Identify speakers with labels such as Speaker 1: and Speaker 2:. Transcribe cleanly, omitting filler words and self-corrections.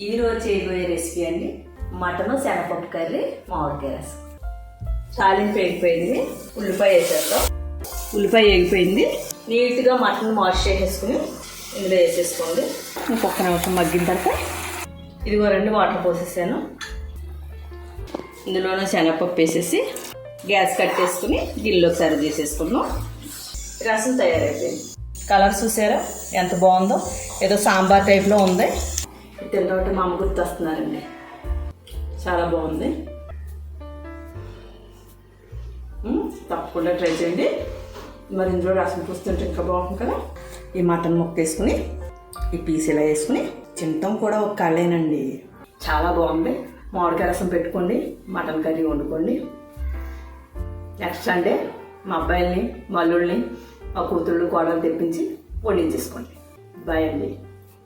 Speaker 1: ఈరోజు చేయబోయే రెసిపీ అండి మటన్ శనగపప్పు కర్రీ మామిడికాయ రసం. తాలింపు వేగిపోయింది, ఉల్లిపాయ వేసేద్దాం. ఉల్లిపాయ వేగిపోయింది, నీట్గా మటన్ వాష్ చేసేసుకుని ఇందులో వేసేసుకోండి. ఇంకొక నిమిషం మగ్గిన తర్వాత ఇదిగో 2 వాటర్ పోసేసాను. ఇందులోనే శనగపప్పు వేసేసి గ్యాస్ కట్టేసుకుని గిన్నెలోకి సర్వ్ చేసేసుకున్నాం. రసం తయారైపోయింది. కలర్ చూసారా ఎంత బాగుందో, ఏదో సాంబార్ టైప్లో ఉంది. తిన్నోటి మా అమ్మ గుర్తొస్తున్నారండి, చాలా బాగుంది. తప్పకుండా ట్రై చేయండి. మరి ఇందులో రసం పూస్తుంటే ఇంకా బాగుంటుంది కదా. ఈ మటన్ ముక్క వేసుకుని ఈ పీస్ ఇలా వేసుకుని తింటాం కూడా ఒక కళ్ళేనండి, చాలా బాగుంది. మామిడికాయ రసం పెట్టుకోండి, మటన్ కర్రీ వండుకోండి. నెక్స్ట్ సండే మా అబ్బాయిల్ని, మా అల్లుళ్ళని, మా కూతుళ్ళు, కోడలు తెప్పించి వండించేసుకోండి. బాయ్ అండి.